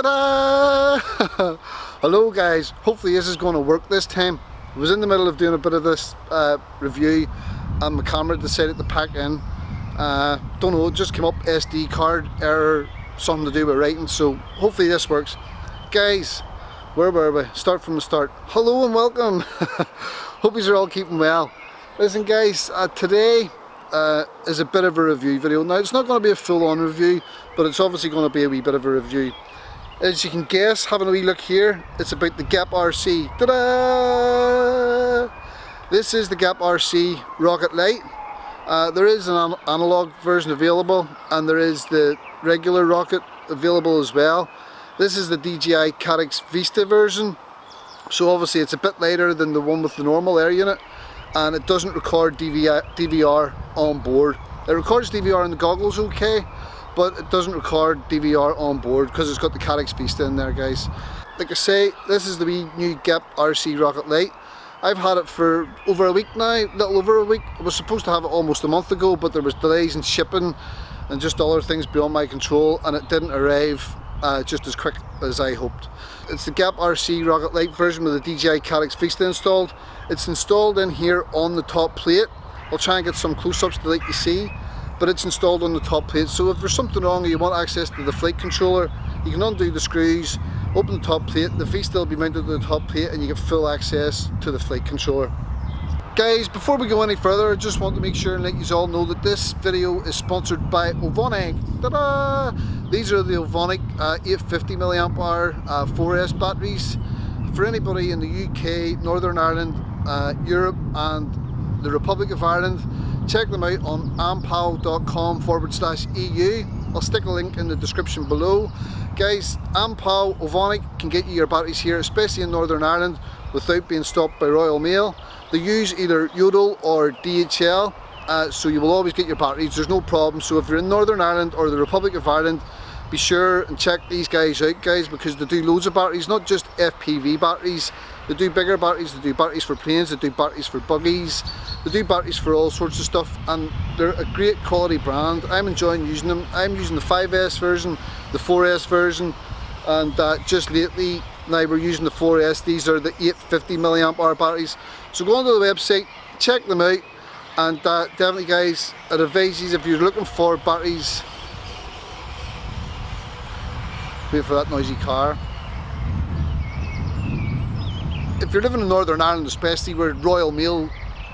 Ta-da! Hello guys, hopefully this is going to work this time. I was in the middle of doing a bit of this review and my camera decided to pack in. Don't know, it just came up SD card error, something to do with writing, so hopefully this works. Guys, where were we? Start from the start. Hello and welcome. Hope you're all keeping well. Listen guys, today is a bit of a review video. Now it's not going to be a full-on review, but it's obviously going to be a wee bit of a review. As you can guess, having a wee look here, it's about the GEPRC. Ta-da! This is the GEPRC ROCKET LITE. There is an analog version available, and there is the regular rocket available as well. This is the DJI Caddx Vista version, so obviously it's a bit lighter than the one with the normal air unit, and it doesn't record DVR on board. It records DVR in the goggles okay, but it doesn't record DVR on board because it's got the Caddx Vista in there, guys. Like I say, this is the wee new GEPRC ROCKET LITE. I've had it for over a week now, little over a week. I was supposed to have it almost a month ago, but there was delays in shipping and just other things beyond my control, and it didn't arrive just as quick as I hoped. It's the GEPRC ROCKET LITE version with the DJI Caddx Vista installed. It's installed in here on the top plate. I'll try and get some close-ups to let you see, but it's installed on the top plate. So if there's something wrong or you want access to the flight controller, you can undo the screws, open the top plate, the Vista will be mounted to the top plate, and you get full access to the flight controller. Guys, before we go any further, I just want to make sure and let you all know that this video is sponsored by OVONIC. Ta-da! These are the OVONIC 850 mAh 4S batteries. For anybody in the UK, Northern Ireland, Europe and the Republic of Ireland, check them out on ampal.com/EU. I'll stick a link in the description below. Guys, Ampal OVONIC can get you your batteries here, especially in Northern Ireland, without being stopped by Royal Mail. They use either Yodel or DHL, so you will always get your batteries, there's no problem. So if you're in Northern Ireland or the Republic of Ireland, be sure and check these guys out, guys, because they do loads of batteries, not just FPV batteries. They do bigger batteries, they do batteries for planes, they do batteries for buggies, they do batteries for all sorts of stuff, and they're a great quality brand. I'm enjoying using them. I'm using the 5S version, the 4S version, and just lately now we're using the 4S. These are the 850 mAh batteries. So go onto the website, check them out, and definitely guys, I'd advise you if you're looking for batteries. Wait for that noisy car. If you're living in Northern Ireland, especially where Royal Mail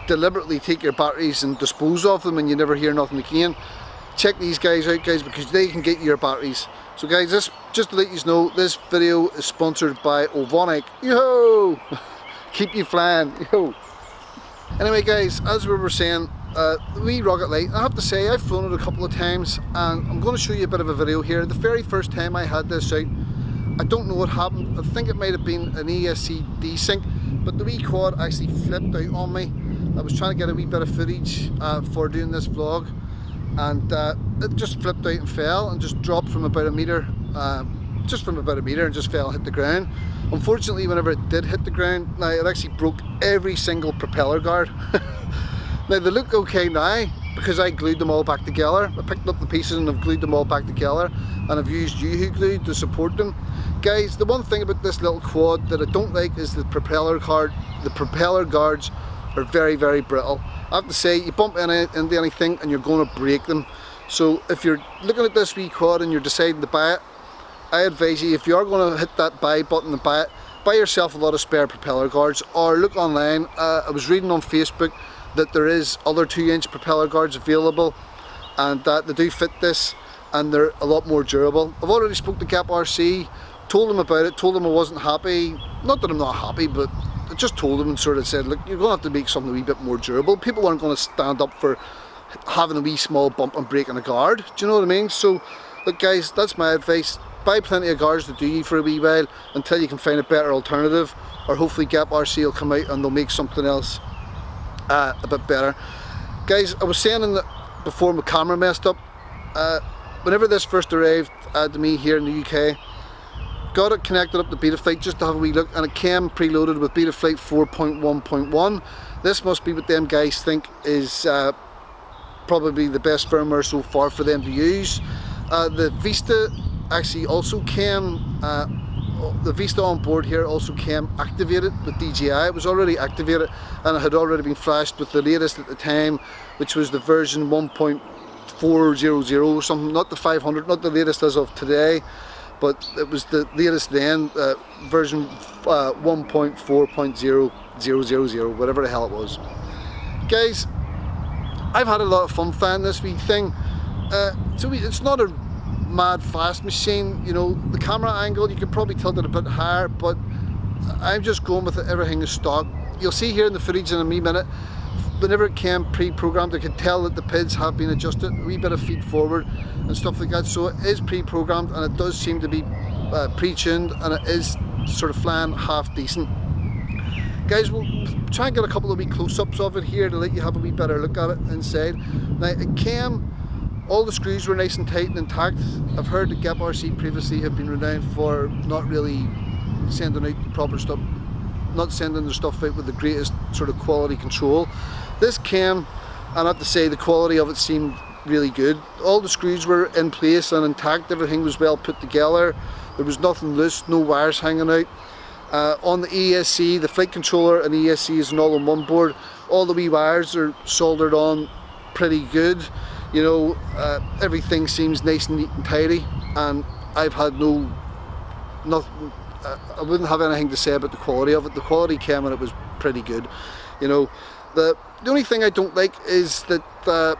deliberately take your batteries and dispose of them and you never hear nothing again, check these guys out, guys, because they can get you your batteries. So guys, this, just to let you know, this video is sponsored by OVONIC. Yo! Keep you flying. Yo! Anyway guys, as we were saying, the wee ROCKET LITE, I have to say I've flown it a couple of times, and I'm going to show you a bit of a video here. The very first time I had this out, I don't know what happened. I think it might have been an ESC desync, but the wee quad actually flipped out on me. I was trying to get a wee bit of footage for doing this vlog, and it just flipped out and fell and just dropped from about a metre, and just fell and hit the ground. Unfortunately, whenever it did hit the ground, now it actually broke every single propeller guard. Now they look okay now because I glued them all back together. I picked up the pieces and I've glued them all back together, and I've used UHU glue to support them. Guys, the one thing about this little quad that I don't like is the propeller guards are very, very brittle. I have to say, you bump into anything and you're going to break them. So if you're looking at this wee quad and you're deciding to buy it, I advise you, if you are going to hit that buy button and buy it, buy yourself a lot of spare propeller guards, or look online. I was reading on Facebook that there is other 2-inch propeller guards available, and they do fit this, and they're a lot more durable. I've already spoke to GEPRC, told them about it, told them I wasn't happy. Not that I'm not happy, but I just told them and sort of said, look, you're going to have to make something a wee bit more durable. People aren't going to stand up for having a wee small bump and breaking a guard. Do you know what I mean? So, look guys, that's my advice. Buy plenty of guards to do you for a wee while until you can find a better alternative, or hopefully GEPRC will come out and they'll make something else a bit better. Guys, I was saying before my camera messed up, whenever this first arrived to me here in the UK, got it connected up to Betaflight just to have a wee look, and it came preloaded with Betaflight 4.1.1. This must be what them guys think is probably the best firmware so far for them to use. The Vista actually also came, the Vista on board here also came activated with DJI. It was already activated and it had already been flashed with the latest at the time, which was the version 1.400 or something, not the 500, not the latest as of today, but it was the latest then, version 1.4.0000, whatever the hell it was. Guys, I've had a lot of fun flying this wee thing. It's not a mad fast machine, you know. The camera angle, you could probably tilt it a bit higher, but I'm just going with it. Everything is stock. You'll see here in the footage in a wee minute, whenever it came pre-programmed, I could tell that the PIDs have been adjusted, a wee bit of feed forward and stuff like that, so it is pre-programmed and it does seem to be pre-tuned, and it is sort of flying half decent. Guys, we'll try and get a couple of wee close-ups of it here to let you have a wee better look at it inside. Now, it came, all the screws were nice and tight and intact. I've heard that GEPRC previously have been renowned for not really sending out the proper stuff, not sending their stuff out with the greatest sort of quality control. This came, and I have to say the quality of it seemed really good. All the screws were in place and intact, everything was well put together. There was nothing loose, no wires hanging out. On the ESC, the flight controller and ESC is an all-in-one board. All the wee wires are soldered on pretty good. You know, everything seems nice and neat and tidy, and I've had nothing. I wouldn't have anything to say about the quality of it. The quality came and it was pretty good. You know, the only thing I don't like is that the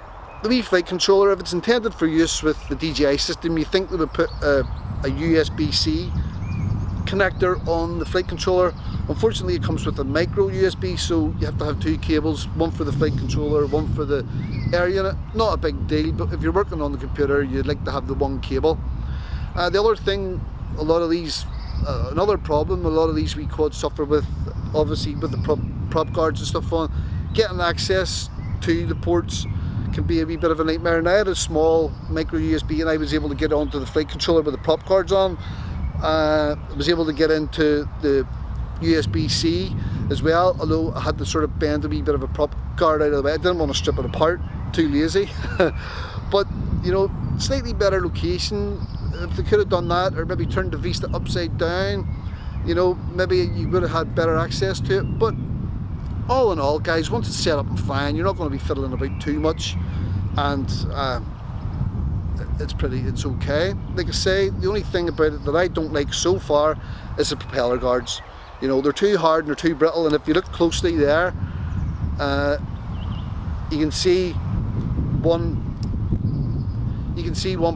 wee flight controller, if it's intended for use with the DJI system, you think they would put a USB-C connector on the flight controller. Unfortunately, it comes with a micro USB, so you have to have two cables, one for the flight controller, one for the air unit. Not a big deal, but if you're working on the computer, you'd like to have the one cable. The other thing, a lot of these, another problem a lot of these wee quads suffer with, obviously with the prop guards and stuff on, getting access to the ports can be a wee bit of a nightmare. And I had a small micro USB and I was able to get onto the flight controller with the prop guards on. I was able to get into the USB-C as well, although I had to sort of bend a wee bit of a prop guard out of the way. I didn't want to strip it apart, too lazy. But, you know, slightly better location. If they could have done that, or maybe turned the Vista upside down, you know, maybe you would have had better access to it. But all in all, guys, once it's set up and flying, you're not going to be fiddling about too much, and it's okay. Like I say, the only thing about it that I don't like so far is the propeller guards. You know, they're too hard and they're too brittle, and if you look closely there, you can see one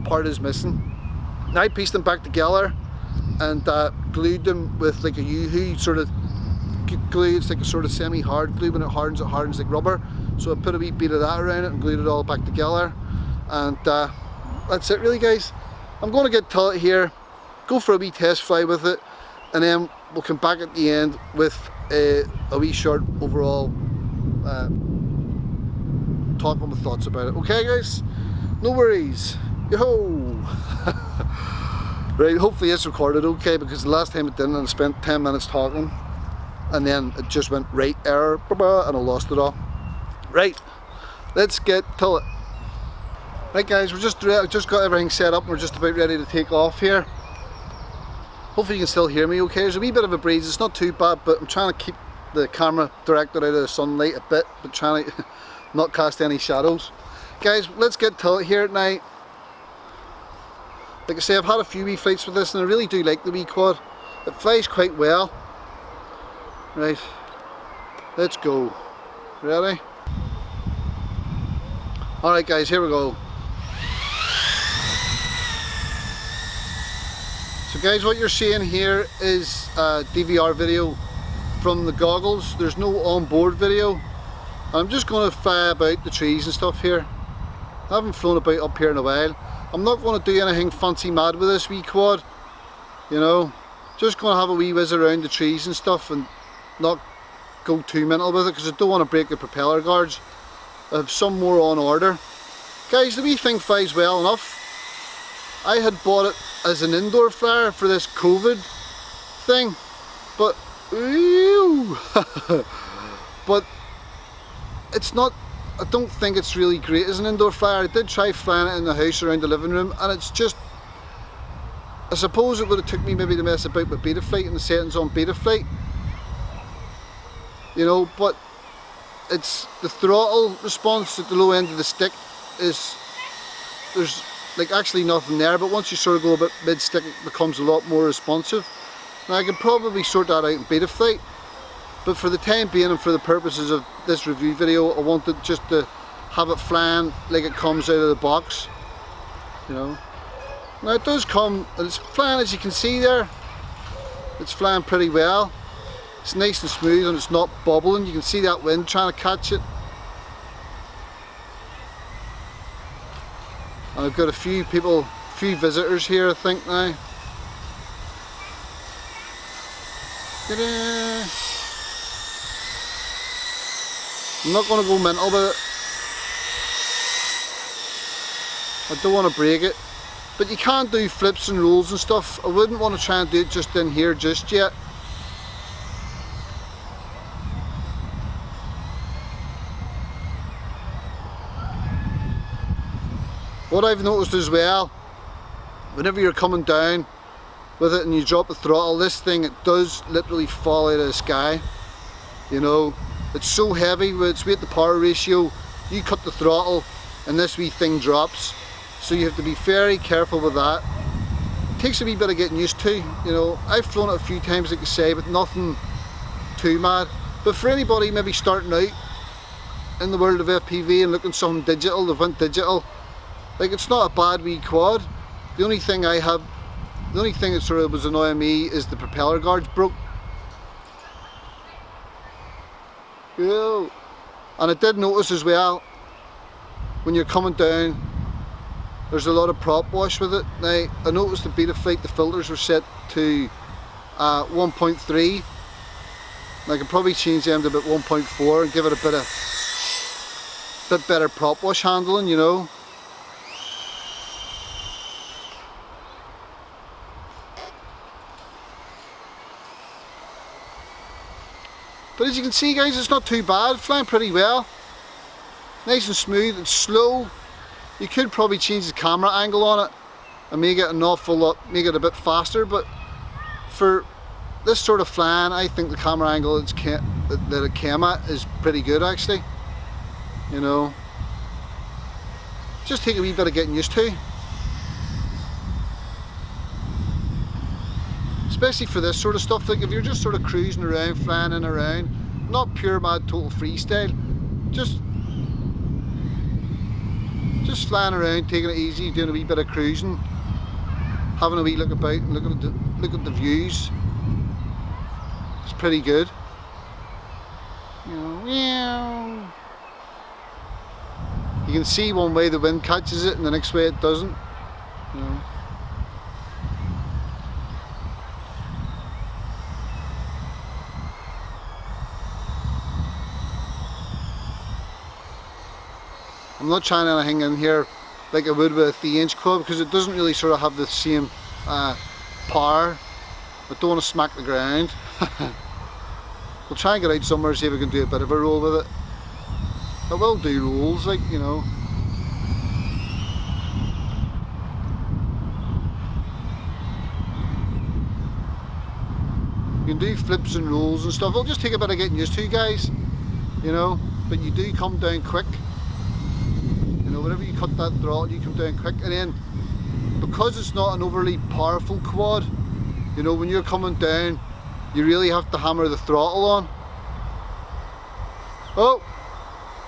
part is missing. Now I pieced them back together and glued them with like a U-hoo sort of glue. It's like a sort of semi-hard glue. When it hardens like rubber. So I put a wee bit of that around it and glued it all back together, and that's it really, guys. I'm going to get tilt here, go for a wee test fly with it, and then we'll come back at the end with a wee short overall talk on my thoughts about it. Okay, guys? No worries. Yo! Right, hopefully it's recorded okay, because the last time it didn't, and I spent 10 minutes talking, and then it just went right error, and I lost it all. Right, let's get to it. Right, guys, I just got everything set up and we're just about ready to take off here. Hopefully you can still hear me okay. There's a wee bit of a breeze, it's not too bad, but I'm trying to keep the camera directed out of the sunlight a bit, but trying to not cast any shadows. Guys, let's get to it here at night. Like I say, I've had a few wee flights with this and I really do like the wee quad. It flies quite well. Right, let's go. Ready? Alright guys, here we go. So guys, what you're seeing here is DVR video from the goggles. There's no onboard video. I'm just going to fly about the trees and stuff here. I haven't flown about up here in a while. I'm not going to do anything fancy mad with this wee quad, you know. Just going to have a wee whiz around the trees and stuff and not go too mental with it, because I don't want to break the propeller guards. I have some more on order. Guys, the wee thing flies well enough. I had bought it as an indoor flyer for this COVID thing, but but it's not, I don't think it's really great as an indoor flyer. I did try flying it in the house around the living room, and it's just, I suppose it would have took me maybe to mess about with Betaflight and the settings on Betaflight, you know, but it's the throttle response at the low end of the stick is, there's like actually nothing there, but once you sort of go a bit mid-stick it becomes a lot more responsive. Now I could probably sort that out in Betaflight, but for the time being and for the purposes of this review video, I wanted just to have it flying like it comes out of the box, you know. Now it does come, it's flying, as you can see there, it's flying pretty well. It's nice and smooth and it's not bubbling. You can see that wind trying to catch it. And I've got a few visitors here I think now. Ta-da! I'm not going to go mental with it. I don't want to break it. But you can't do flips and rolls and stuff. I wouldn't want to try and do it just in here just yet. What I've noticed as well, whenever you're coming down with it and you drop the throttle, this thing, it does literally fall out of the sky. You know, it's so heavy with its weight to power ratio, you cut the throttle and this wee thing drops. So you have to be very careful with that. It takes a wee bit of getting used to, you know. I've flown it a few times like I say, but nothing too mad. But for anybody maybe starting out in the world of FPV and looking something digital, they've went digital, like it's not a bad wee quad. The only thing that sort of was annoying me is the propeller guards broke. Yo. And I did notice as well, when you're coming down, there's a lot of prop wash with it. Now, I noticed the Betaflight, the filters were set to 1.3. I could probably change them to about 1.4 and give it a bit better prop wash handling, you know. But as you can see guys, it's not too bad, flying pretty well. Nice and smooth, it's slow. You could probably change the camera angle on it and make it an awful lot, make it a bit faster, but for this sort of flying, I think the camera angle that it came at is pretty good actually. You know, just take a wee bit of getting used to. Especially for this sort of stuff, like if you're just sort of cruising around, flying in and around, not pure mad total freestyle, just flying around, taking it easy, doing a wee bit of cruising, having a wee look about and look at the views. It's pretty good. You know, you can see one way the wind catches it and the next way it doesn't. You know. I'm not trying anything in here like I would with a 3-inch quad because it doesn't really sort of have the same power. I don't want to smack the ground. We'll try and get out somewhere and see if we can do a bit of a roll with it. I will do rolls, like, you know. You can do flips and rolls and stuff. It'll just take a bit of getting used to, guys, you know, but you do come down quick. You know, whenever you cut that throttle, you come down quick, and then because it's not an overly powerful quad, you know, when you're coming down, you really have to hammer the throttle on. Oh,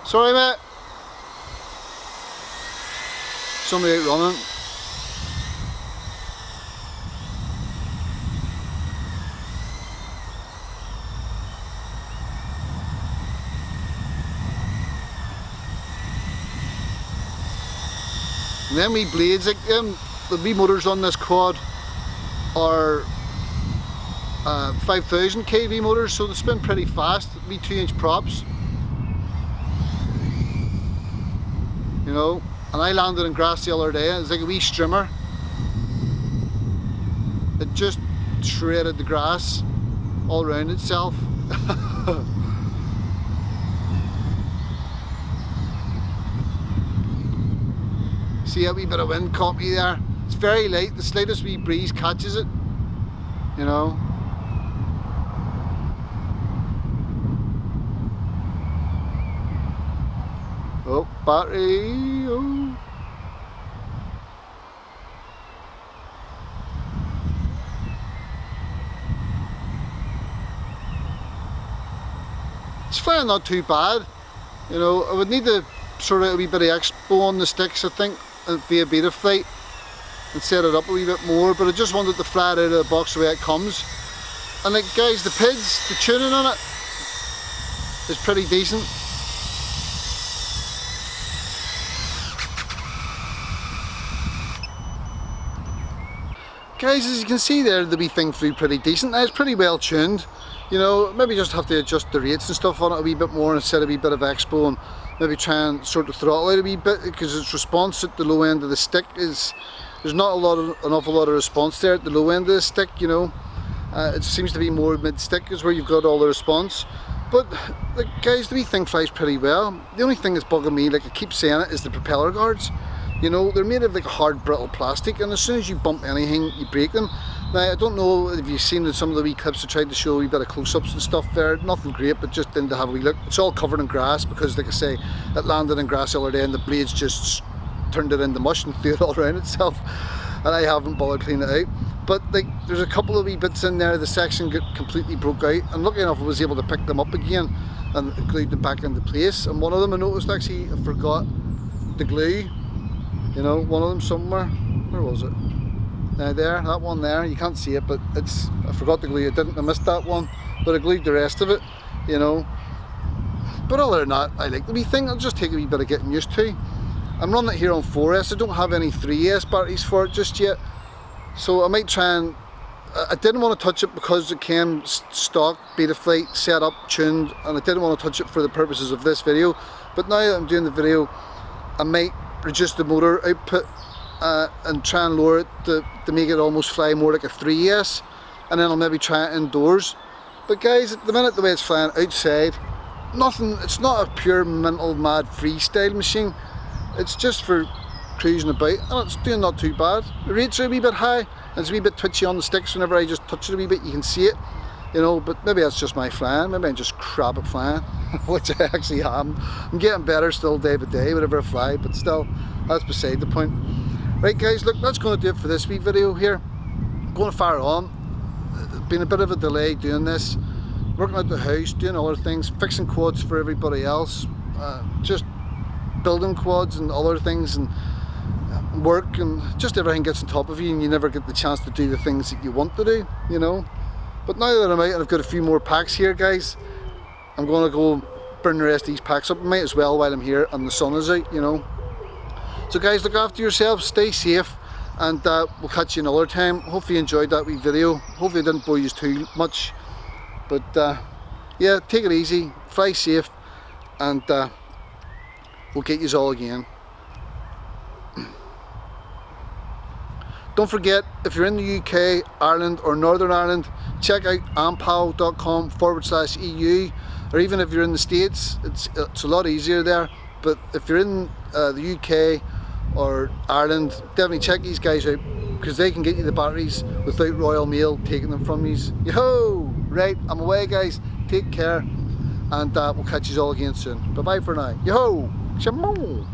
sorry mate. Somebody out running. And then wee blades, like the wee motors on this quad are 5000 kV motors, so they spin pretty fast. Wee 2-inch props, you know. And I landed in grass the other day, it's like a wee strimmer. It just shredded the grass all around itself. See a wee bit of wind caught me there. It's very light, the slightest wee breeze catches it, you know. Oh, battery, oh. It's flying not too bad, you know. I would need to sort out a wee bit of expo on the sticks, I think, via beta flight, and set it up a wee bit more, but I just wanted to fly it out of the box the way it comes. And like guys, the PIDs, the tuning on it is pretty decent. Guys, as you can see there, the wee thing flew pretty decent. Now, it's pretty well tuned, you know. Maybe just have to adjust the rates and stuff on it a wee bit more and set a wee bit of expo, and maybe try and sort the throttle out a wee bit, because its response at the low end of the stick is, there's not an awful lot of response there at the low end of the stick, you know. It seems to be more mid-stick is where you've got all the response. But like guys, the wee thing flies pretty well. The only thing that's bugging me, like I keep saying it, is the propeller guards. You know, they're made of like a hard brittle plastic, and as soon as you bump anything, you break them. Now, I don't know if you've seen some of the wee clips I tried to show a wee bit of close-ups and stuff there. Nothing great, but just didn't have a wee look. It's all covered in grass because, like I say, it landed in grass the other day and the blades just turned it into mush and threw it all around itself. And I haven't bothered cleaning it out. But like, there's a couple of wee bits in there, the section got completely broke out, and lucky enough I was able to pick them up again and glued them back into place. And one of them I noticed, actually, I forgot the glue. You know, one of them somewhere. Where was it? There, that one there. You can't see it, but it's, I forgot to glue it. I missed that one, but I glued the rest of it, you know. But other than that, I like the wee thing. It'll just take a wee bit of getting used to. I'm running it here on 4S. I don't have any 3S batteries for it just yet, so I might try and, I didn't want to touch it because it came stock, beta flight, set up, tuned, and I didn't want to touch it for the purposes of this video. But now that I'm doing the video, I might reduce the motor output and try and lower it to make it almost fly more like a 3S, and then I'll maybe try it indoors. But guys, at the minute, the way it's flying outside, nothing, it's not a pure mental mad freestyle machine. It's just for cruising about, and it's doing not too bad. The rates are a wee bit high, and it's a wee bit twitchy on the sticks. Whenever I just touch it a wee bit, you can see it, you know. But maybe that's just my flying. Maybe I'm just crap at flying, which I actually am. I'm getting better still day by day whenever I fly, but still, that's beside the point. Right guys, look, that's going to do it for this wee video here. I'm going to fire on. It's been a bit of a delay doing this, working out the house, doing other things, fixing quads for everybody else, just building quads and other things, and work, and just everything gets on top of you, and you never get the chance to do the things that you want to do, you know. But now that I'm out and I've got a few more packs here, guys, I'm going to go burn the rest of these packs up. I might as well while I'm here and the sun is out, you know. So guys, look after yourselves, stay safe, and we'll catch you another time. Hopefully you enjoyed that wee video. Hopefully it didn't bore you too much. But yeah, take it easy, fly safe, and we'll get yous all again. Don't forget, if you're in the UK, Ireland or Northern Ireland, check out ampal.com/EU, or even if you're in the States, it's a lot easier there. But if you're in the UK or Ireland, definitely check these guys out, because they can get you the batteries without Royal Mail taking them from you. Yo-ho! Right, I'm away guys, take care, and we'll catch you all again soon. Bye bye for now. Yo-ho! Shamo!